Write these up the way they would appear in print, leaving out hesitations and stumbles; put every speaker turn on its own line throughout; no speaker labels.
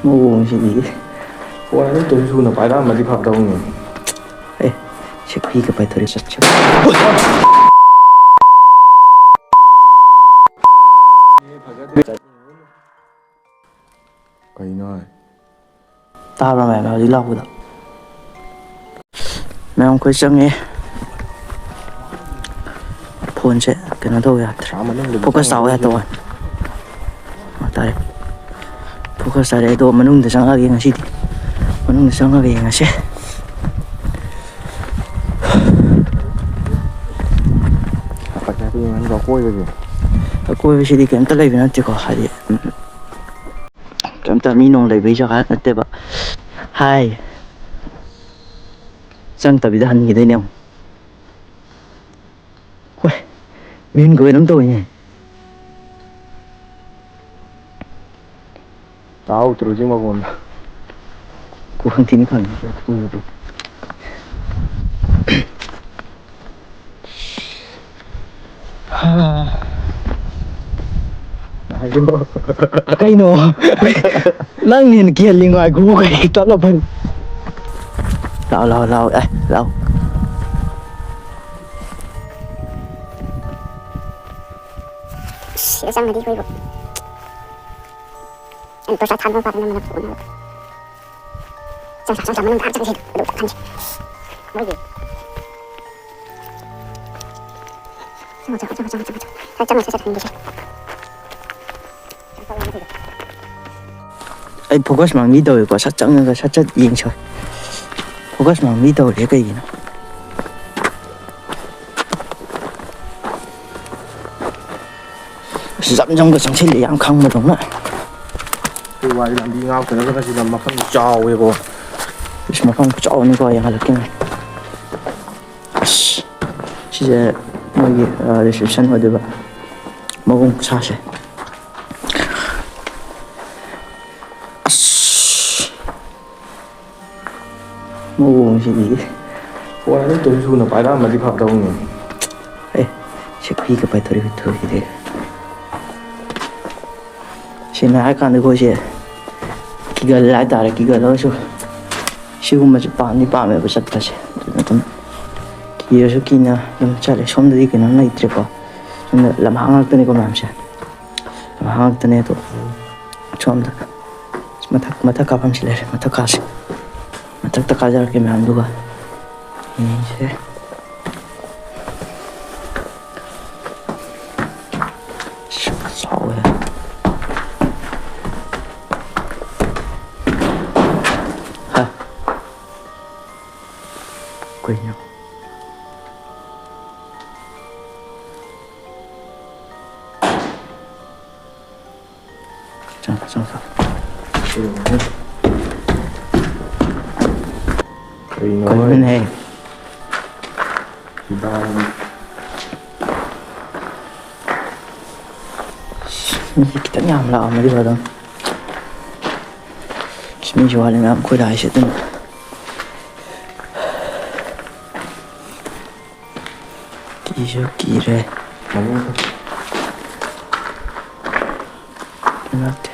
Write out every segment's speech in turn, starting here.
ꯃꯑꯣꯡꯁꯤꯗꯤ
phone ꯑꯗꯨꯝ ꯇꯨꯝ ꯁꯨꯅ ꯄꯥꯏꯔꯛꯑꯝꯃꯗꯤ ꯐꯗꯧꯅꯤ.
ꯑꯦ ꯁꯦꯛꯄꯤꯒ ꯄꯥꯏꯊꯣꯔꯤ ꯆꯠꯁꯦ.
ꯀꯩꯅꯣ?
ꯇꯥꯕ꯭ꯔꯥ ꯃꯌꯥꯝ ꯍꯧꯖꯤꯛ ꯂꯥꯛꯄꯗꯣ? ꯃꯌꯥꯝ ꯑꯩꯈꯣꯏ ꯆꯪꯉꯦ. ꯐꯣꯟꯁꯦ ꯀꯩꯅꯣ ꯇꯧꯕ ꯌꯥꯗ꯭ꯔꯦ. ꯐꯣꯀꯁ ꯇꯥꯎ ꯌꯥꯗꯕ ꯋꯥꯅꯤ. ꯇꯥꯔꯦ. ꯐꯣꯀꯁ ꯇꯥꯔꯦ. ꯑꯗꯣ ꯃꯅꯨꯡꯗ ꯆꯪꯉꯛꯑꯒꯦ ꯉꯁꯤꯗꯤ. ꯃꯅꯨꯡꯗ ꯆꯪꯉꯒ ꯌꯦꯡꯉꯁꯦ.
ꯑꯀꯣꯏꯕꯁꯦ.
ꯑꯀꯣꯏꯕꯁꯤꯗꯤ ꯀꯩꯝꯇ ꯂꯩꯕ ꯅꯠꯇꯦꯀꯣ. ꯍꯥꯏꯗꯤ ꯀꯩꯝꯇ ꯃꯤ ꯅꯨꯡ ꯂꯩꯕꯒꯤ ꯖꯒꯥ ꯅꯠꯇꯦꯕ. ꯍꯥꯏ. ꯆꯪꯗꯕꯤꯗ ꯍꯟꯈꯤꯗꯣꯏꯅꯦ ꯑꯃꯨꯛ. ꯍꯣꯏ. ꯃꯤꯍꯨꯟꯒ ꯀꯩꯅꯣꯝ ꯇꯧꯏꯅꯦ.
ꯇꯥꯍꯧꯗ꯭ꯔꯣ ꯍꯧꯖꯤꯛ ꯃꯈꯣꯟꯗꯣ?
ꯀꯨꯍꯪ ꯊꯤꯅ ꯈꯪꯉꯦ. ꯀꯩꯅꯣ? ꯅꯪꯅ ꯍꯦꯟꯅ ꯀꯤꯍꯜꯂꯤ ꯉꯥꯏꯈꯣ ꯀꯩ ꯇꯞꯅ ꯐꯩ. ꯂꯥꯎ. ꯂꯥꯎ.
ꯁꯤꯗ ꯆꯪꯉꯗꯤ ꯑꯩꯈꯣꯏꯕꯨ ꯑꯩꯅ ꯇꯣꯔꯆ ꯊꯥꯟꯕ ꯃꯄꯥꯗ ꯅꯝꯕꯅ ꯄꯨꯅꯕ ꯆꯪꯁꯥ ꯃꯅꯨꯡ ꯉꯥꯏꯍꯥꯛ ꯆꯪꯁꯤ ꯑꯗꯨ ꯈꯟꯁꯤ ꯃꯣꯏꯒꯤ ꯆꯪꯉꯣ ꯁꯠ ꯍꯟꯈꯤꯁꯦ.
ꯑꯩ ꯐꯣꯀꯁ ꯃꯥꯡꯕꯤ ꯇꯧꯋꯦꯀꯣ. ꯁꯠ ꯆꯪꯉꯒ ꯁꯠ ꯌꯦꯡꯁꯦ. ꯐꯣꯀꯁ ꯃꯥꯡꯕꯤ ꯇꯧꯔꯦ ꯀꯩꯒꯤꯅꯣ? ꯖꯝꯒ ꯆꯪꯁꯤꯜꯂꯤ ꯌꯥꯝ ꯈꯪꯕꯗꯧꯅ.
ꯑꯩꯈꯣꯏ ꯋꯥꯔꯤ ꯂꯝꯕꯤ ꯉꯥꯛꯇꯅꯒ ꯁꯤꯗ ꯃꯐꯝ ꯆꯥꯎꯋꯦꯀꯣ.
ꯃꯐꯝ ꯆꯥꯎꯕꯅꯤꯀꯣ ꯌꯦꯡꯍꯜꯂꯛꯀꯦ. ꯑꯁ ꯁꯤꯁꯦ ꯃꯣꯏꯒꯤ ꯔꯤꯁꯦꯞꯁꯟ ꯑꯣꯏꯗꯣꯏꯕ. ꯃꯑꯣꯡ ꯈꯨꯁꯥꯁꯦ. ꯑꯁ ꯃꯑꯣꯡꯁꯤꯗꯤ.
ꯐꯣꯟ ꯑꯗꯨꯝ ꯇꯨꯝ ꯁꯨꯅ ꯄꯥꯏꯔꯛꯑꯝꯃꯗꯤ ꯐꯗꯧꯅꯤ.
ꯑꯦ ꯁꯦꯛꯄꯤꯒ ꯄꯥꯏꯊꯣꯔꯤ ꯊꯨꯈꯤꯗꯦ. ꯁꯦꯡꯅ ꯍꯥꯏꯔꯀꯥꯟꯗ ꯑꯩꯈꯣꯏꯁꯦ ꯀꯤꯒꯜꯂꯦ ꯍꯥꯏꯇꯥꯔꯦ. ꯀꯤꯒꯜꯂꯒꯁꯨ ꯁꯤꯒꯨꯝꯕꯁꯦ ꯄꯥꯝꯃꯦꯕ ꯆꯠꯄꯁꯦ. ꯑꯗꯨꯅ ꯑꯗꯨꯝ ꯀꯤꯔꯁꯨ ꯀꯤꯅ ꯑꯗꯨꯝ ꯆꯠꯂꯦ. ꯁꯣꯝꯗꯗꯤ ꯀꯩꯅꯣꯝ ꯂꯩꯇ꯭ꯔꯦꯀꯣ. ꯁꯣꯝꯗ ꯂꯝꯍꯥꯡ ꯉꯥꯛꯇꯅꯤꯀꯣ ꯃꯌꯥꯝꯁꯦ. ꯂꯝꯍꯥꯡ ꯉꯥꯛꯇꯅꯦ. ꯑꯗꯣ ꯁꯣꯝꯗ ꯃꯊꯛ ꯀꯥꯐꯝꯁꯤ ꯂꯩꯔꯦ. ꯃꯊꯛ ꯀꯥꯁꯦ. ꯃꯊꯛꯇ ꯀꯥꯖꯔꯛꯀꯦ ꯃꯌꯥꯝꯗꯨꯒ ꯌꯦꯡꯁꯦ. ꯆꯥꯎꯋꯦ. ꯀꯩꯅꯣ? ꯆꯪꯉꯣ. ꯀꯩꯅꯣꯅꯦ? ꯃꯤꯁꯦ ꯈꯤꯇꯪ ꯌꯥꯝ ꯂꯥꯛꯑꯝꯃꯗꯤ ꯐꯗꯧꯅꯤ. ꯃꯤꯁꯨ ꯋꯥꯠꯂꯦ ꯃꯌꯥꯝ ꯑꯩꯈꯣꯏ ꯂꯥꯛꯏꯁꯦ. ꯑꯗꯨꯅ ꯀꯤꯁꯨ ꯀꯤꯔꯦ. ꯅꯠꯇꯦ.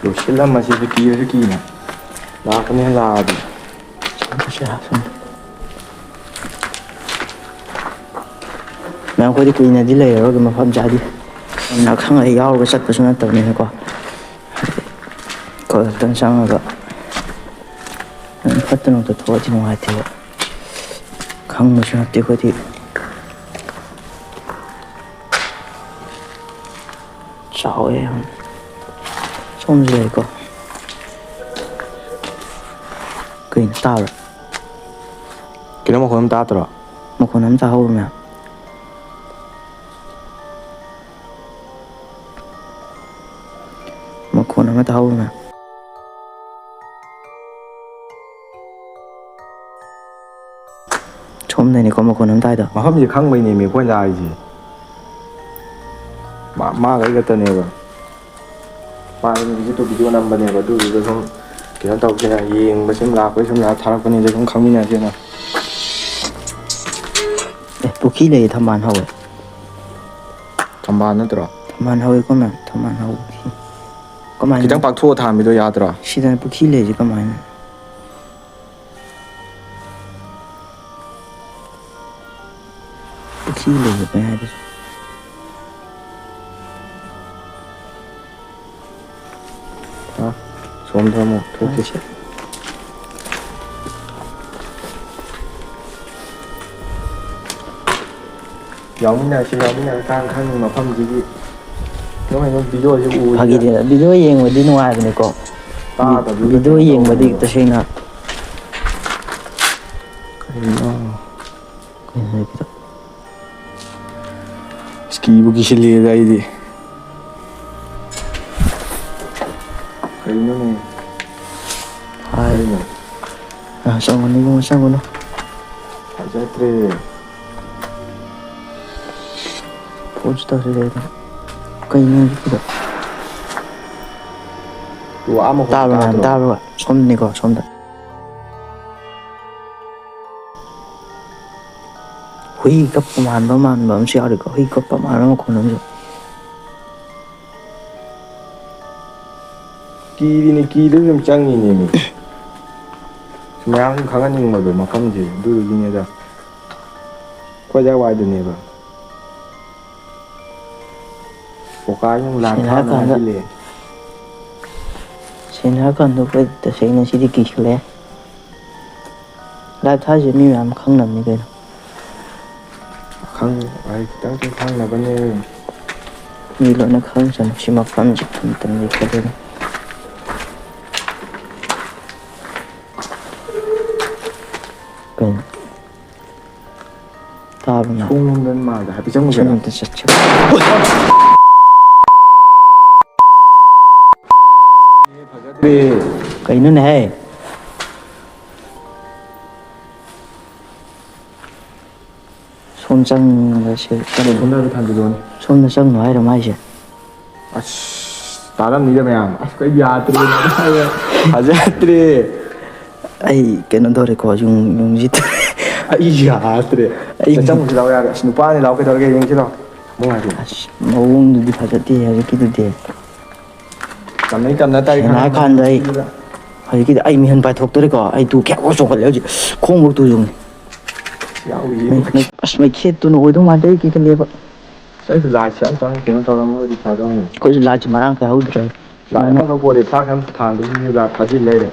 ꯂꯣꯏꯁꯤꯜꯂꯝꯃꯁꯤꯗ ꯀꯤꯔꯁꯨ ꯀꯤꯅ ꯂꯥꯛꯀꯅꯤ ꯂꯥꯛꯑꯗꯤ.
ꯃꯌꯥꯝ ꯑꯩꯈꯣꯏꯗꯤ ꯀꯨꯏꯅꯗꯤ ꯂꯩꯔꯔꯣꯏꯒꯦ ꯃꯐꯝ ꯆꯥꯗꯤ. ꯑꯈꯪ ꯑꯍꯩ ꯌꯥꯎꯔꯒ ꯆꯠꯄꯁꯨ ꯅꯠꯇꯕꯅꯤꯅꯀꯣ. ꯑꯩꯈꯣꯏ ꯈꯛꯇꯪ ꯆꯪꯉꯒ ꯐꯠꯇ ꯅꯨꯡꯛꯇ ꯊꯣꯛꯑꯗꯤ ꯅꯨꯡꯉꯥꯏꯇꯦꯕ. ꯈꯪꯕꯁꯨ ꯅꯠꯇꯦ ꯑꯩꯈꯣꯏꯗꯤ. ꯆꯥꯎꯋꯦ ꯌꯥꯝ. ꯁꯣꯝꯁꯨ ꯂꯩꯀꯣ. ꯀꯩꯅꯣ ꯇꯥꯕ꯭ꯔꯥ?
ꯀꯩꯅꯣ ꯃꯈꯣꯟ ꯑꯃ ꯇꯥꯗ꯭ꯔꯣ?
ꯃꯈꯣꯟ ꯑꯃ ꯇꯥꯍꯧꯕ ꯃꯌꯥꯝ. ꯃꯈꯣꯟ ꯑꯃ ꯇꯥꯍꯧꯕ ꯃꯌꯥꯝ. ꯁꯣꯝꯗꯅꯤꯀꯣ ꯃꯈꯣꯟ ꯑꯃ ꯇꯥꯏꯗꯣ.
ꯃꯐꯝꯁꯦ ꯈꯪꯕꯩꯅꯦꯃꯤ ꯑꯩꯈꯣꯏ ꯂꯥꯛꯏꯁꯦ. ꯃꯥꯒ ꯑꯩ ꯈꯛꯇꯅꯦꯕ. ꯃꯥꯒꯤ ꯍꯧꯖꯤꯛꯇꯣ ꯚꯤꯗꯤꯑꯣ ꯅꯝꯕꯅꯦꯕ. ꯑꯗꯨꯗꯨꯒ ꯁꯨꯝ ꯀꯩꯅꯣ ꯇꯧꯁꯦꯅ ꯌꯦꯡꯕ ꯁꯨꯝ ꯂꯥꯛꯄꯩ ꯁꯨꯝ ꯊꯥꯔꯛꯄꯅꯤꯗ ꯁꯨꯝ ꯈꯪꯃꯤꯟꯅꯁꯦꯅ.
ꯄꯨꯈ꯭ꯔꯤ ꯂꯩꯌꯦ. ꯊꯝꯕꯥꯜ ꯍꯧꯋꯦ.
ꯊꯝꯕꯥꯜ ꯅꯠꯇ꯭ꯔꯣ?
ꯊꯝꯕꯥꯜ ꯍꯧꯋꯤꯀꯣ ꯃꯌꯥꯝ ꯊꯝꯕꯥꯜ ꯍꯧꯕꯗꯤ ꯀꯃꯥꯏꯅ
ꯈꯤꯇꯪ ꯄꯥꯛꯊꯣꯛꯑ ꯊꯥꯝꯕꯤꯗꯣ ꯌꯥꯗ꯭ꯔꯣ?
ꯁꯤꯗꯅ ꯄꯨꯈ꯭ꯔꯤ ꯂꯩꯁꯤ ꯀꯃꯥꯏꯅ ꯄꯨꯈ꯭ꯔꯤ ꯂꯩꯕ ꯍꯥꯏꯗꯁꯨ
ꯁꯣꯝꯗ ꯑꯃꯨꯛ ꯊꯣꯛꯁꯤ. ꯌꯥꯎꯃꯤꯟꯅꯔꯀꯥꯟ ꯈꯪꯉꯤ ꯃꯐꯝꯁꯤꯒꯤ ꯅꯣꯏ ꯚꯤꯗꯤꯑꯣꯁꯤ ꯎꯕꯁꯤꯗ
ꯐꯥꯒꯤꯗꯤ ꯚꯤꯗꯤꯑꯣ ꯌꯦꯡꯕꯗꯤ ꯅꯨꯡꯉꯥꯏꯕꯅꯤꯀꯣ.
ꯇꯥꯗꯕꯗꯨꯗ
ꯚꯤꯗꯤꯑꯣ
ꯀꯩꯅꯣ
ꯌꯦꯡꯕꯗꯤ
ꯇꯧꯕꯅꯦꯕ.
ꯇꯁꯦꯡꯅ
ꯀꯩꯅꯣ
ꯀꯩ ꯍꯥꯏꯒꯦꯗ
ꯀꯤꯕꯨ ꯀꯤꯁꯤꯜꯂꯛꯑꯦꯗ ꯑꯩꯗꯤ. ꯀꯩꯅꯣꯅꯦ?
ꯍꯥꯏ
ꯀꯩꯅꯣ?
ꯆꯪꯒꯅꯨ ꯏꯕꯨꯡꯉꯣ ꯆꯪꯒꯅꯨ.
ꯐꯖꯗ꯭ꯔꯦ.
ꯐꯣꯟꯁꯨ ꯇꯧꯁꯤꯜꯂꯛꯑꯦ ꯀꯩꯅꯣ ꯍꯧꯖꯤꯛꯀꯤꯗꯣ?
ꯋꯥ ꯃꯈꯣꯟꯗꯣ
ꯇꯥꯕ꯭ꯔ ꯃꯌꯥꯝ
ꯇꯥꯗ꯭ꯔꯣ?
ꯇꯥꯕ꯭ꯔ? ꯁꯣꯝꯗꯅꯤꯀꯣ ꯁꯣꯝꯗ. ꯍꯨꯏ ꯀꯞꯄ ꯃꯥꯟꯕ ꯑꯃꯁꯨ ꯌꯥꯎꯔꯤꯀꯣ. ꯍꯨꯏ ꯀꯞꯄ ꯃꯥꯟꯕ ꯃꯈꯣꯟ ꯑꯃꯁꯨ.
ꯀꯤꯔꯤꯅꯤ ꯀꯤꯗꯁꯨ ꯑꯗꯨꯝ ꯆꯪꯉꯤꯅꯦꯃꯤ. ꯃꯌꯥꯝ ꯈꯪꯍꯟꯅꯤꯡꯕꯗꯣ ꯃꯐꯝꯁꯦ ꯑꯗꯨꯗꯨꯒꯤꯅꯦꯗ. ꯑꯩꯈꯣꯏ ꯑꯗꯥꯏꯋꯥꯏꯗꯅꯦꯕ. ꯀꯣꯀꯥꯁꯤ ꯑꯃꯨꯛ ꯂꯥꯡ
ꯁꯦꯡꯅ
ꯊꯥꯛꯑꯗꯅ
ꯍꯥꯏꯔꯀꯥꯟꯗ
ꯍꯥꯏꯖꯤꯜꯂꯛꯑꯦ.
ꯁꯦꯡꯅ ꯍꯥꯏꯔꯀꯥꯟꯗ ꯑꯩꯈꯣꯏ ꯇꯁꯦꯡꯅ ꯁꯤꯗꯤ ꯀꯤꯁꯜꯂꯛꯑꯦ. ꯂꯥꯏꯚ ꯊꯥꯁꯤ ꯃꯤ ꯃꯌꯥꯝ ꯈꯪꯅꯕꯅꯤ ꯀꯩꯅꯣ.
ꯈꯤꯇꯪꯁꯨ ꯈꯪꯅꯕꯅꯦ.
ꯃꯤ ꯂꯣꯏꯅ ꯈꯪꯁꯅꯨ ꯁꯤ ꯃꯐꯝꯁꯤ ꯑꯝꯇꯪꯗꯤ ꯈꯣꯠꯇꯣꯏꯅꯤ. ꯀꯩꯅꯣ? ꯇꯥꯕ꯭ꯔ ꯅꯪ?
ꯁꯣꯝꯗ ꯃꯥꯜꯂꯦ ꯍꯥꯏꯐꯦꯠ ꯆꯪꯉꯨꯁꯤꯔꯥ?
ꯑꯝꯇ ꯆꯠꯁꯤ.
ꯐꯖꯗ꯭ꯔꯦ.
ꯀꯩꯅꯣꯅꯦꯍꯦ? ꯁꯣꯝ ꯆꯪꯕꯁꯦ
ꯁꯣꯝꯗ ꯍꯥꯏꯐꯦꯠ ꯊꯥꯡꯖꯤꯜꯂꯣꯅꯦ.
ꯁꯣꯝꯗ ꯆꯪꯅꯣ ꯍꯥꯏꯔꯣ ꯃꯥꯏꯁꯦ?
ꯑꯁ ꯇꯥꯔꯝꯅꯤꯗ ꯃꯌꯥꯝ. ꯑꯁ ꯀꯩ ꯌꯥꯗ꯭ꯔꯦ ꯐꯖꯗ꯭ꯔꯦ.
ꯑꯩ ꯀꯩꯅꯣ ꯇꯧꯔꯦꯀꯣ ꯌꯨꯡꯁꯤ.
ꯑꯩ ꯌꯥꯗ꯭ꯔꯦ. ꯆꯪꯉꯨꯁꯤ ꯂꯥꯎ ꯌꯥꯔꯦ. ꯑꯁ ꯅꯨꯄꯥꯅꯤ ꯂꯥꯎ ꯀꯩꯗꯧꯔꯒꯦ ꯌꯦꯡꯁꯤ ꯂꯥꯎ.
ꯑꯁ ꯃꯑꯣꯡꯗꯨꯗꯤ ꯐꯖꯗꯦ ꯍꯧꯖꯤꯛꯀꯤꯗꯨꯗꯤ.
ꯀꯟꯅꯩ ꯀꯟꯅ ꯇꯥꯔꯤ
ꯁꯦꯡꯅ ꯍꯥꯏꯔ
ꯈꯪꯉꯝꯃꯅꯤ
ꯀꯥꯟꯗ ꯑꯩ
ꯃꯐꯝꯗꯨꯗ.
ꯍꯧꯖꯤꯛꯀꯤꯗꯤ ꯑꯩ ꯃꯤꯍꯨꯟ ꯄꯥꯏꯊꯣꯛꯇꯣꯔꯦꯀꯣ. ꯑꯩ ꯇꯨ ꯀꯌꯥꯝ ꯆꯣꯡꯈꯠꯂꯦ ꯍꯧꯖꯤꯛ. ꯈꯣꯡꯐꯧ ꯇꯨ ꯌꯦꯡꯉꯨ.
ꯌꯥꯎꯔꯤꯌꯦ.
ꯑꯁ ꯃꯩꯈꯦꯠꯇꯨꯅ ꯑꯣꯏꯗꯧ ꯃꯥꯟꯗꯦ ꯑꯩ ꯀꯤꯈꯠꯂꯛꯑꯦꯕ.
ꯑꯩꯁꯨ ꯂꯥꯏꯠꯁꯦ ꯑꯝꯇꯪ ꯀꯩꯅꯣ ꯇꯧꯔꯝꯃꯗꯤ ꯐꯗꯧꯅꯤ.
ꯑꯩꯈꯣꯏꯁꯨ ꯂꯥꯏꯠꯁꯦ ꯃꯔꯥꯡ ꯀꯥꯏ ꯍꯧꯗ꯭ꯔꯦ.
ꯂꯥꯏꯠ ꯑꯃꯈꯛ ꯄꯣꯔꯦ ꯐ꯭ꯂꯥꯁ ꯑꯃ ꯊꯥꯟꯗꯣꯏꯁꯤꯁꯨ ꯂꯥꯏꯠ ꯐꯥꯖꯤꯜ ꯂꯩꯔꯦ.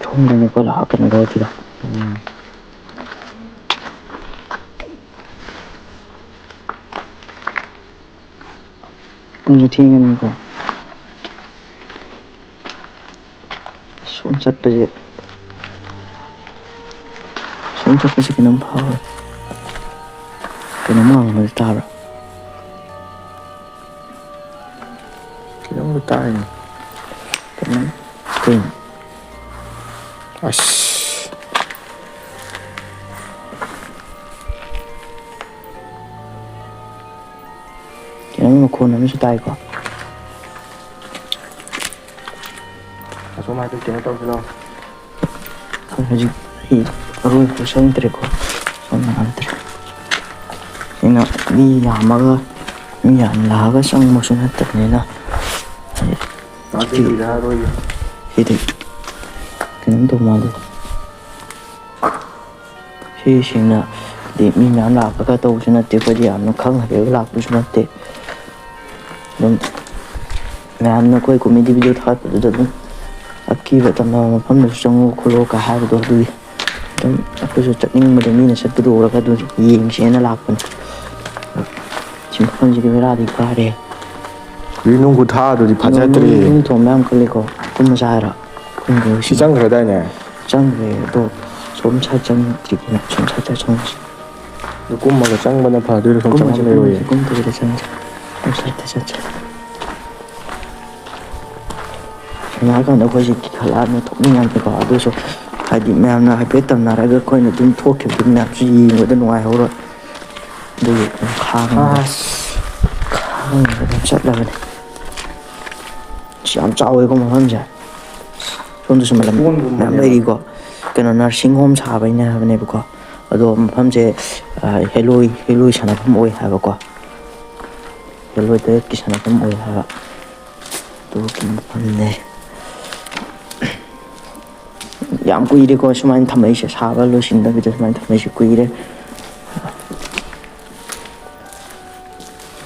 ꯁꯣꯝꯗꯅꯤꯀꯣ ꯀꯩꯅꯣ ꯇꯧꯔꯤꯗꯣ. ꯄꯨꯡꯁꯨ ꯊꯦꯡꯉꯅꯤꯀꯣ. ꯁꯣꯝ ꯆꯠꯄꯁꯦ ꯀꯩꯅꯣꯝ ꯐꯥꯎꯋꯦ. ꯀꯩꯅꯣꯝ ꯉꯪꯕꯁꯦ ꯇꯥꯕ꯭ꯔꯥ?
ꯀꯩꯅꯣꯝꯗꯤ ꯇꯥꯏꯅꯦ.
ꯀꯩꯅꯣ?
ꯑꯁ.
ꯀꯩꯅꯣꯝ ꯃꯈꯣꯟ ꯑꯃꯁꯨ ꯇꯥꯏꯀꯣ.
ꯑꯁꯣꯝ ꯍꯥꯏꯐꯦꯠ ꯀꯩꯅꯣ ꯇꯧꯁꯤ ꯂꯥꯎ.
ꯍꯧꯖꯤꯛ ꯑꯩ ꯑꯔꯣꯏꯕ ꯆꯪꯗ꯭ꯔꯦꯀꯣ. ꯁꯣꯝ ꯉꯝꯗ꯭ꯔꯦ. ꯑꯩꯅ ꯃꯤ ꯌꯥꯝꯃꯒ ꯃꯤ ꯌꯥꯝ ꯂꯥꯛꯑꯒ ꯆꯪꯕꯁꯨ ꯅꯠꯇꯕꯅꯤꯅ
ꯇꯥꯁꯤꯜꯂꯨꯁꯦ ꯍꯥꯏꯔꯣꯏꯒꯦ.
ꯁꯤꯗꯤ ꯀꯩꯅꯣꯝ ꯇꯧ ꯃꯥꯜꯂꯦ. ꯁꯤ ꯁꯦꯡꯅ ꯃꯤ ꯃꯌꯥꯝ ꯂꯥꯛꯄꯒ ꯇꯧꯕꯁꯨ ꯅꯠꯇꯦ. ꯑꯩꯈꯣꯏꯗꯤ ꯌꯥꯝꯅ ꯈꯪꯅ ꯍꯩꯔꯒ ꯂꯥꯛꯄꯁꯨ ꯅꯠꯇꯦ. ꯑꯗꯨꯝ ꯃꯌꯥꯝꯅ ꯑꯩꯈꯣꯏ ꯀꯣꯃꯦꯗꯤ ꯚꯤꯗꯤꯑꯣ ꯊꯥꯒꯠꯄꯗꯨꯗ ꯑꯗꯨꯝ ꯑꯀꯤꯕ ꯇꯝꯅꯕ ꯃꯐꯝꯗꯁꯨ ꯆꯪꯉꯨ ꯈꯣꯠꯂꯣ ꯍꯥꯏꯕꯗꯣ ꯑꯗꯨꯒꯤ ꯑꯗꯨꯝ ꯑꯩꯈꯣꯏꯁꯨ ꯆꯠꯅꯤꯡꯕꯗꯣ ꯃꯤꯅ ꯆꯠꯄꯗꯨ ꯎꯔꯒ ꯑꯗꯨ ꯌꯦꯡꯁꯦꯅ ꯂꯥꯛꯄꯅꯤ. ꯁꯤ ꯃꯐꯝꯁꯤꯗꯤ ꯕꯦꯔꯥꯗꯤ ꯀꯥꯔꯦ.
ꯅꯨꯡ ꯈꯨꯊꯥꯗꯨꯗꯤ ꯐꯖꯗ꯭ꯔꯦ.
ꯅꯨꯡ ꯊꯣꯝꯕ ꯌꯥꯝ ꯀꯜꯂꯤꯀꯣ. ꯀꯨꯝꯃꯁꯦ ꯍꯥꯏꯔꯣ?
ꯁꯤ ꯆꯪꯈ꯭ꯔꯗꯥꯏꯅꯦ?
ꯆꯪꯈ꯭ꯔꯦ ꯑꯗꯣ ꯁꯣꯝ ꯁꯥꯏꯠ ꯆꯪꯗ꯭ꯔꯤ ꯀꯩꯅꯣ. ꯁꯣꯝ ꯁꯥꯏꯠꯇ ꯆꯪꯉꯨꯁꯤ.
ꯑꯗꯨ ꯀꯨꯝꯃꯒ ꯆꯪꯕꯅ ꯐꯗꯣꯏꯔꯣ? ꯁꯨꯝ ꯆꯪꯐꯝ ꯂꯩꯔꯣꯏꯌꯦ.
ꯀꯨꯝꯗꯕꯤꯗ ꯆꯪꯁꯦ. ꯁꯣꯝ ꯁꯥꯏꯠꯇ ꯆꯠꯁꯦ. ꯁꯦꯡꯅ ꯍꯥꯏꯔꯀꯥꯟꯗ ꯑꯩꯈꯣꯏꯁꯦ ꯀꯤꯈꯠꯂꯛꯑꯕꯅꯤ ꯊꯣꯛꯅꯤꯡꯉꯕꯅꯤꯀꯣ. ꯑꯗꯨꯁꯨ ꯍꯥꯏꯗꯤ ꯃꯌꯥꯝꯅ ꯍꯥꯏꯐꯦꯠ ꯇꯝꯅꯔꯒ ꯑꯩꯈꯣꯏꯅ ꯑꯗꯨꯝ ꯊꯣꯛꯈꯤꯕꯗꯨ ꯃꯌꯥꯝꯁꯨ ꯌꯦꯡꯕꯗ ꯅꯨꯡꯉꯥꯏꯍꯧꯔꯣꯏ. ꯑꯗꯨꯒꯤ ꯈꯥꯡꯉꯒ ꯑꯗꯨꯝ ꯆꯠꯂꯕꯅꯤ. ꯌꯥꯝ ꯆꯥꯎꯋꯦꯀꯣ ꯃꯐꯝꯁꯦ. ꯁꯣꯝꯗꯁꯨ ꯃꯌꯥꯝ
ꯂꯩꯀꯣꯟꯒꯨꯝꯕꯅꯦꯕ.
ꯂꯩꯔꯤꯀꯣ. ꯀꯩꯅꯣ ꯅꯔꯁꯤꯡ ꯍꯣꯝ ꯁꯥꯕꯩꯅꯦ ꯍꯥꯏꯕꯅꯦꯕꯀꯣ. ꯑꯗꯣ ꯃꯐꯝꯁꯦ ꯍꯦꯂꯣꯏ ꯁꯥꯟꯅꯐꯝ ꯑꯣꯏ ꯍꯥꯏꯕꯀꯣ. ꯌꯦꯜꯂꯣꯏꯗ ꯁꯥꯟꯅꯐꯝ ꯑꯣꯏ ꯍꯥꯏꯕ ꯑꯗꯨꯒꯤ ꯃꯐꯝꯅꯦ ꯌꯥꯝ ꯀꯨꯏꯔꯦꯀꯣ ꯁꯨꯃꯥꯏꯅ ꯊꯝꯃꯛꯏꯁꯦ ꯁꯥꯕ ꯂꯣꯏꯁꯤꯟꯗꯕꯤꯗ ꯁꯨꯃꯥꯏꯅ ꯊꯝꯃꯛꯏꯁꯦ ꯀꯨꯏꯔꯦ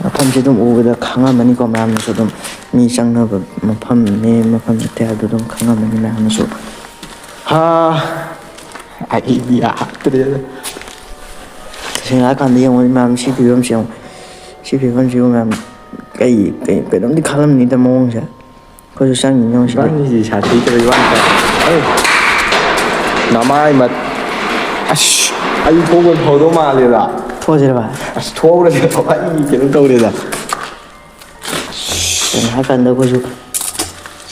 ꯃꯐꯝꯁꯦ ꯑꯗꯨꯝ ꯎꯕꯗ ꯈꯪꯉꯝꯃꯅꯤꯀꯣ ꯃꯌꯥꯝꯅꯁꯨ ꯑꯗꯨꯝ ꯃꯤ ꯆꯪꯅꯕ ꯃꯐꯝꯅꯦ ꯃꯐꯝ ꯅꯠꯇꯦ ꯍꯥꯏꯕꯗꯣ ꯑꯗꯨꯝ ꯈꯪꯉꯝꯃꯅꯤ ꯃꯌꯥꯝꯅꯁꯨ
ꯑꯩꯗꯤ ꯌꯥꯗ꯭ꯔꯦꯗ
ꯇꯁꯦꯡꯅ ꯍꯥꯏꯔꯀꯥꯟꯗ ꯌꯦꯡꯉꯣ ꯃꯌꯥꯝ ꯁꯤ ꯐꯤꯕꯝꯁꯦ ꯌꯦꯡꯉꯣ ꯁꯤ ꯐꯤꯕꯝꯁꯤꯕꯨ ꯃꯌꯥꯝ ꯀꯩꯅꯣꯝꯗꯤ ꯈꯜꯂꯝꯅꯤꯗ ꯃꯑꯣꯡꯁꯦ ꯑꯩꯈꯣꯏꯁꯨ ꯆꯪꯉꯤꯅꯦ ꯌꯦꯡꯉꯣ ꯁꯤꯗꯤ
ꯏꯕꯥꯅꯤꯁꯤ ꯁꯥꯊꯤꯗꯕ ꯋꯥꯅꯤ ꯅꯃꯥꯏ ꯑꯁ ꯑꯩ ꯊꯣꯛꯄ ꯐꯗꯧ ꯃꯥꯜꯂꯦꯗ
ꯊꯣꯛꯑꯁꯤꯔ ꯚꯥꯏ
ꯑꯁ ꯊꯣꯛꯎꯔꯁꯦ ꯑꯩ ꯀꯩꯅꯣ ꯇꯧꯔꯦꯗ
ꯇꯁꯦꯡꯅ ꯍꯥꯏꯔꯀꯥꯟꯗ ꯑꯩꯈꯣꯏꯁꯨ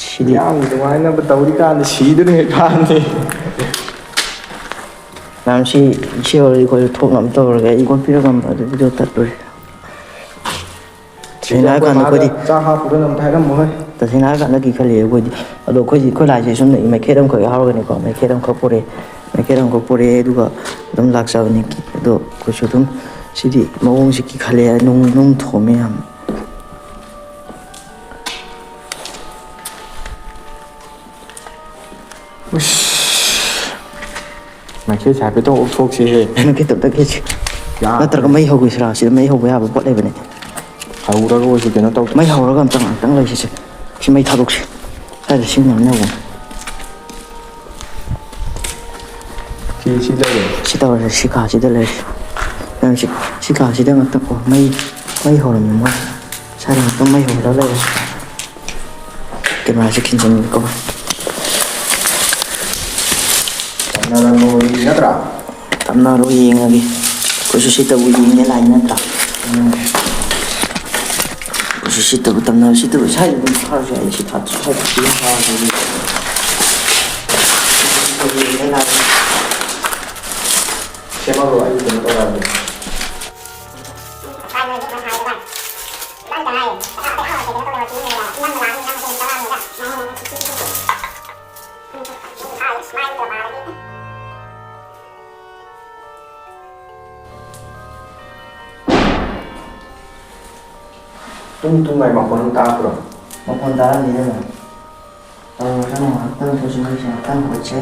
ꯁꯤꯗꯤ
ꯌꯥꯝ ꯅꯨꯡꯉꯥꯏꯅꯕ ꯇꯧꯔꯤꯀꯥꯟꯗ ꯁꯤꯗꯨꯅ ꯍꯦꯛ ꯀꯥꯟꯅꯤ
ꯃꯌꯥꯝ ꯁꯤ ꯑꯣꯏꯔꯗꯤ ꯑꯩꯈꯣꯏꯁꯨ ꯊꯣꯛꯅꯕ ꯇꯧꯔꯒꯦ ꯑꯩ ꯄꯤꯔꯒ ꯑꯗꯨ ꯚꯤꯗꯤꯑꯣ ꯇꯠꯂꯨꯔꯦ
ꯁꯤꯗ
ꯇꯁꯦꯡꯅ
ꯑꯩꯈꯣꯏ
ꯍꯥꯏꯔꯀꯥꯟꯗ
ꯃꯥꯗ
ꯑꯩꯈꯣꯏꯗꯤ
ꯆꯥꯛ ꯍꯥꯞꯄꯨꯔꯅ ꯑꯝꯇ ꯍꯥꯏꯔꯝꯃꯣꯍꯦ
ꯇꯁꯦꯡꯅ ꯍꯥꯏꯔꯀꯥꯟꯗ ꯈꯜꯂꯤꯑꯦ ꯑꯩꯈꯣꯏꯗꯤ ꯑꯗꯣ ꯑꯩꯈꯣꯏ ꯂꯥꯏꯁꯦ ꯁꯨꯝ ꯃꯩꯈꯦꯠ ꯑꯃꯈꯛ ꯌꯥꯎꯔꯒꯅꯤꯀꯣ ꯃꯩꯈꯦꯠ ꯑꯃꯈꯛ ꯄꯨꯔꯛꯑꯦ ꯃꯩꯈꯦꯠ ꯑꯃꯈꯛ ꯄꯨꯔꯛꯑꯦ ꯑꯗꯨꯒ ꯑꯗꯨꯝ ꯂꯥꯛꯆꯕꯅꯤ ꯑꯗꯣ ꯑꯩꯈꯣꯏꯁꯨ ꯑꯗꯨꯝ ꯁꯤꯗꯤ ꯃꯑꯣꯡꯁꯤ ꯀꯤꯈꯠꯂꯛꯑꯦ ꯅꯨꯡ ꯊꯣꯝꯃꯦ ꯌꯥꯝ
ꯃꯩꯈꯦꯠꯁꯦ ꯍꯥꯏꯐꯦꯠꯇꯪ ꯑꯣꯛꯊꯣꯛꯁꯤꯍꯦ
ꯃꯩꯈꯦꯠ ꯑꯝꯇ ꯈꯦꯠꯁꯤ ꯅꯠꯇ꯭ꯔꯒ ꯃꯩ ꯍꯧꯈꯤꯁꯤꯔꯥ ꯁꯤꯗ ꯃꯩ ꯍꯧꯕ ꯌꯥꯕ ꯄꯣꯠ ꯂꯩꯕꯅꯦ
ꯍꯧꯔꯒ ꯑꯣꯏꯁꯨ ꯀꯩꯅꯣ ꯇꯧꯗꯦ
ꯃꯩ ꯍꯧꯔꯒ ꯉꯥꯛꯇꯪ ꯂꯩꯁꯤꯁꯦ ꯁꯤ ꯃꯩ ꯊꯥꯗꯣꯛꯁꯤ ꯁ꯭ꯋꯥꯏꯗ ꯁꯤꯡ ꯌꯥꯝ ꯌꯧꯕꯅꯦ
ꯁꯤ ꯂꯩꯔꯦ
ꯁꯤ ꯇꯧꯔꯁꯦ ꯁꯤ ꯀꯥꯁꯤꯗ ꯂꯩꯔꯁꯤ ꯅꯪ ꯁꯤ ꯀꯥꯁꯤꯗ ꯉꯥꯛꯇꯪ ꯃꯩ ꯍꯧꯔꯝꯃꯤ ꯃꯣꯏ ꯁ꯭ꯋꯥꯏꯗ ꯉꯥꯛꯇꯪ ꯃꯩ ꯍꯧꯔꯒ ꯂꯩꯔꯁꯤ ꯀꯦꯃꯦꯔꯥꯁꯦ ꯈꯤꯟꯖꯟꯒꯦꯀꯣ
ꯅꯠꯇ꯭ꯔꯥ
ꯇꯞꯅꯔꯣ ꯌꯦꯡꯉꯒꯦ ꯑꯩꯈꯣꯏꯁꯨ ꯁꯤꯇꯕꯨ ꯌꯦꯡꯉꯦ ꯂꯥꯏ ꯅꯠꯇ꯭ꯔꯥ ꯑꯩꯈꯣꯏꯁꯨ ꯁꯤꯇꯕꯨ ꯇꯝꯅꯕ ꯁꯤꯇꯕꯨ ꯁ꯭ꯋꯥꯏꯗ ꯑꯗꯨꯝ ꯊꯥꯔꯁꯨ ꯌꯥꯏ ꯁꯤ ꯊꯥꯁꯨ ꯁ꯭ꯋꯥꯏꯗ ꯁꯤꯗ ꯊꯥꯔꯁꯨ
ꯁꯦꯝꯃꯛꯑꯣ ꯑꯩ ꯀꯩꯅꯣ ꯇꯧꯔꯛꯑꯒꯦ ꯇꯨꯡꯉꯥꯏ ꯃꯈꯣꯟ ꯑꯃ ꯇꯥꯕ꯭ꯔꯣ
ꯃꯈꯣꯟ ꯇꯥꯔꯝꯅꯤꯅ ꯇꯧꯔꯁꯅꯨ ꯉꯥꯏꯍꯥꯛꯇꯪ ꯑꯩꯈꯣꯏꯁꯨ ꯃꯩꯁꯦ ꯉꯥꯏꯍꯥꯛꯇꯪ ꯍꯧꯒꯠꯁꯦ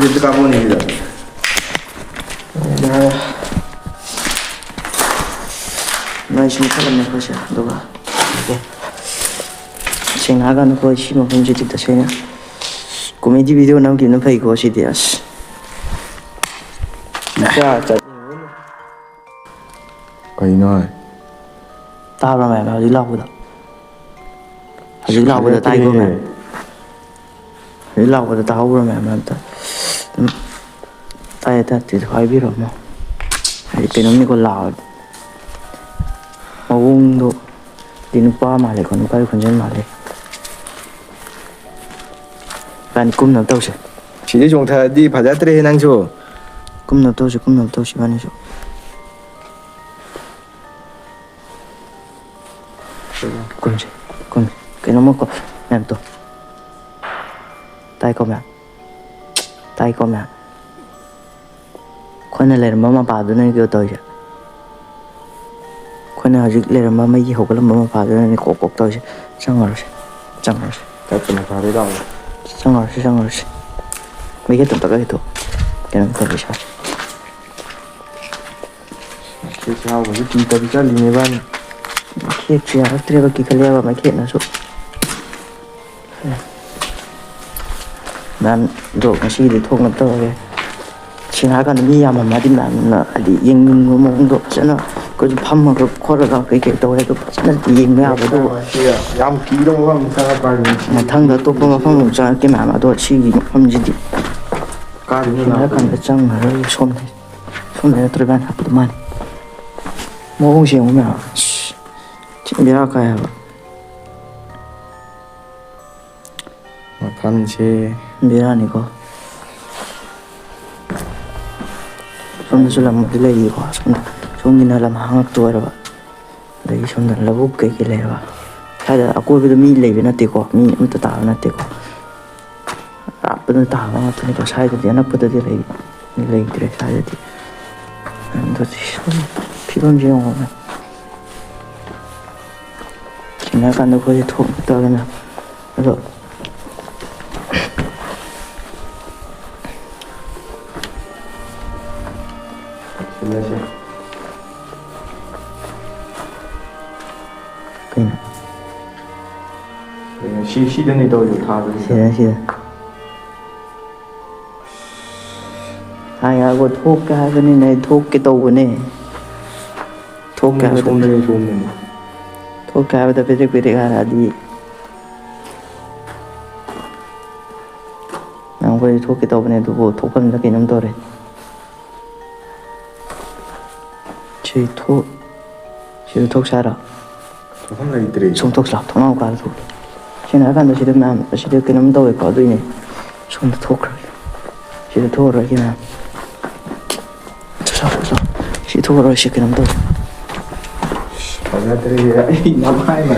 Dia kamu nih gitu.
Noi sini kalem ko siya duga. Okay. Singhaga no ko si mo funji tikta siya. Comedy video nam ki no pai ko si dias.
Kayno.
Tara mai ma dila ko da. Dila ko da tai ko ma. Dila ko da ta ho ma ma ta. Tai ta ti khai bi ro mo. Ai pe nam ni ko la. ꯃꯑꯣꯡꯗꯣ ꯗꯤ ꯅꯨꯄꯥ ꯃꯥꯜꯂꯦꯀꯣ ꯅꯨꯄꯥꯒꯤ ꯈꯣꯟꯖꯦꯜ ꯃꯥꯜꯂꯦ ꯏꯕꯥꯅꯤ ꯀꯨꯝꯅꯕ ꯇꯧꯁꯦ
ꯁꯤꯗꯤ ꯆꯣꯡꯊꯔꯗꯤ ꯐꯖꯗ꯭ꯔꯦ ꯅꯪꯁꯨ
ꯀꯨꯝꯅꯕ ꯇꯧꯁꯦ 이ꯕꯥꯅꯤꯁꯨ ꯀꯨꯝꯁꯦ ꯀꯩꯅꯣꯝꯃꯀꯣ ꯃꯌꯥꯝ ꯇꯣ ꯇꯥꯏꯀꯣ ꯃꯌꯥꯝ ꯑꯩꯈꯣꯏꯅ ꯂꯩꯔꯝꯕ ꯃꯄꯥꯗꯨꯅꯅꯦ ꯀꯩꯅꯣ ꯇꯧꯔꯤꯁꯦ ꯑꯩꯈꯣꯏꯅ ꯍꯧꯖꯤꯛ ꯂꯩꯔꯝꯕ ꯃꯩꯒꯤ ꯍꯧꯒꯠꯂꯝꯕ ꯃꯄꯥꯗꯨꯅꯅꯦ ꯀꯣꯛ ꯀꯣꯛ ꯇꯧꯔꯤꯁꯦ ꯆꯪꯉꯨꯔꯁꯦ
ꯆꯠꯄꯅ ꯐꯔꯦꯗ
ꯆꯪꯉꯨꯔꯁꯦ ꯃꯩꯈꯦꯠ ꯇꯝꯇꯒ ꯍꯦꯛꯇꯣ ꯀꯩꯅꯣꯝ ꯇꯧꯔꯤ ꯁꯥ
ꯃꯩꯈꯦꯠ ꯌꯥꯎꯕꯁꯨ ꯀꯤꯗꯕꯤ ꯆꯠꯂꯤꯅꯦ ꯏꯕꯥꯅꯤ
ꯃꯩꯈꯦꯠꯁꯨ ꯌꯥꯔꯛꯇ꯭ꯔꯦꯕ ꯀꯤꯈꯠꯂꯦꯕ ꯃꯩꯈꯦꯠꯅꯁꯨ ꯃꯌꯥꯝꯗꯣ ꯉꯁꯤꯒꯤꯗꯤ ꯊꯣꯛꯅꯕ ꯇꯧꯔꯒꯦ ꯁꯦꯡꯅ ꯍꯥꯏꯔꯀꯥꯟꯗ ꯃꯤ ꯌꯥꯝꯃꯗꯤ ꯃꯌꯥꯝꯅ ꯍꯥꯏꯗꯤ ꯌꯦꯡꯅꯤꯡꯕ ꯃꯑꯣꯡꯗꯣ ꯐꯖꯅ ꯑꯩꯈꯣꯏꯁꯨ ꯐꯝꯃꯒ ꯈꯣꯠꯂꯒ ꯀꯩꯀꯩ ꯇꯧꯋꯦ ꯑꯗꯨ ꯐꯖꯅ ꯌꯦꯡꯕ ꯌꯥꯕ ꯑꯗꯨ
ꯌꯥꯝ ꯀꯤꯗꯧꯕ ꯃꯐꯝ ꯆꯪꯉꯛꯄ
ꯃꯊꯪꯗ ꯑꯇꯣꯞꯄ ꯃꯐꯝ ꯑꯃꯨꯛ ꯆꯪꯉꯛꯀꯦ ꯃꯌꯥꯝ ꯑꯗꯣ ꯁꯤꯒꯤ ꯃꯐꯝꯁꯤꯗꯤ
ꯀꯥꯗꯣꯏꯅꯣ
ꯁꯦꯡꯅ ꯍꯥꯏꯔꯀꯥꯟꯗ ꯆꯪꯉꯔꯣꯏ ꯁꯣꯝꯗ ꯅꯠꯇ꯭ꯔꯣ ꯏꯕꯥꯅꯤ ꯂꯥꯛꯄꯗꯣ ꯃꯥꯅꯤ ꯃꯑꯣꯡꯁꯦ ꯌꯦꯡꯉꯨ ꯃꯌꯥꯝ ꯊꯤ ꯕꯦꯔꯥ ꯀꯥꯏ ꯍꯥꯏꯕ
ꯃꯐꯝꯁꯦ
ꯕꯦꯔꯥꯅꯤꯀꯣ ꯁꯣꯝꯗꯁꯨ ꯂꯝ ꯑꯃꯗꯤ ꯂꯩꯔꯤꯀꯣ ꯁꯣꯝꯒꯤꯅ ꯂꯝ ꯍꯥꯡꯉꯛꯇ ꯑꯣꯏꯔꯕ ꯑꯗꯒꯤ ꯁꯣꯝꯗ ꯂꯧꯕꯨꯛ ꯀꯩꯀꯩ ꯂꯩꯔꯕ ꯁ꯭ꯋꯥꯏꯗ ꯑꯀꯣꯏꯕꯗ ꯃꯤ ꯂꯩꯕ ꯅꯠꯇꯦꯀꯣ ꯃꯤ ꯑꯃꯇ ꯇꯥꯕ ꯅꯠꯇꯦꯀꯣ ꯑꯔꯥꯞꯄꯗ ꯇꯥꯕ ꯉꯥꯛꯇꯅꯤꯀꯣ ꯁ꯭ꯋꯥꯏꯗꯗꯤ ꯑꯅꯛꯄꯗꯗꯤ ꯂꯩꯇ꯭ꯔꯦ ꯁ꯭ꯋꯥꯏꯗꯗꯤ ꯑꯗꯨꯗꯤ ꯐꯤꯕꯝꯁꯦ ꯌꯦꯡꯉꯣ ꯁꯦꯡꯅ ꯍꯥꯏꯔꯀꯥꯟꯗ ꯑꯩꯈꯣꯏꯁꯦ ꯊꯣꯛꯇꯕꯅ ꯑꯗꯣ
ꯁꯤꯜꯂꯁꯦ
ꯀꯩꯅꯣ
ꯁꯤꯗꯅꯤ ꯇꯧꯔꯤꯗꯣ ꯊꯥꯗꯣꯏꯁꯦ
ꯁꯤꯗ ꯍꯥꯏꯕꯨ ꯊꯣꯛꯀꯦ ꯍꯥꯏꯕꯅꯤꯅꯦ ꯑꯩ ꯊꯣꯛꯀꯦ ꯇꯧꯕꯅꯦ ꯊꯣꯛꯀꯦ ꯍꯥꯏꯕꯗ
ꯁꯣꯝꯗꯅꯤ
ꯊꯣꯛꯀꯦ ꯍꯥꯏꯕꯗ ꯄꯦꯗ꯭ꯔꯦꯛ ꯄꯦꯗ꯭ꯔꯦꯛ ꯍꯥꯏꯔꯛꯑꯗꯤ ꯑꯩꯈꯣꯏ ꯊꯣꯛꯀꯦ ꯇꯧꯕꯅꯦ ꯑꯗꯨꯕꯨ ꯊꯣꯛꯐꯝꯗ ꯀꯩꯅꯣꯝ ꯇꯧꯔꯦ ꯁꯤꯗ ꯊꯣꯛꯁꯦ ꯍꯥꯏꯔꯣ
ꯊꯣꯛꯐꯝ ꯂꯩꯇ꯭ꯔꯦ
ꯊꯣꯛꯁꯤ ꯂꯥꯎ ꯊꯣꯡꯅꯥꯎ ꯀꯥꯜꯂ ꯊꯣꯛꯁꯤ ꯁꯦꯡꯅ ꯍꯥꯏꯔꯀꯥꯟꯗ ꯁꯤꯗ ꯃꯌꯥꯝ ꯁꯤꯗ ꯀꯩꯅꯣꯝ ꯇꯧꯋꯦꯀꯣ ꯑꯗꯨꯏꯅꯦ ꯁꯣꯝꯗ ꯊꯣꯛꯈ꯭ꯔꯒꯦ ꯁꯤꯗ ꯊꯣꯛꯑꯔꯣꯏꯒꯦ ꯃꯌꯥꯝ ꯁꯤ ꯊꯣꯛꯑꯔꯣꯏ ꯁꯤ ꯀꯩꯅꯣꯝ ꯇꯧꯋꯦ
ꯐꯖꯗ꯭ꯔꯦ ꯑꯩ ꯅꯃꯥꯏꯅ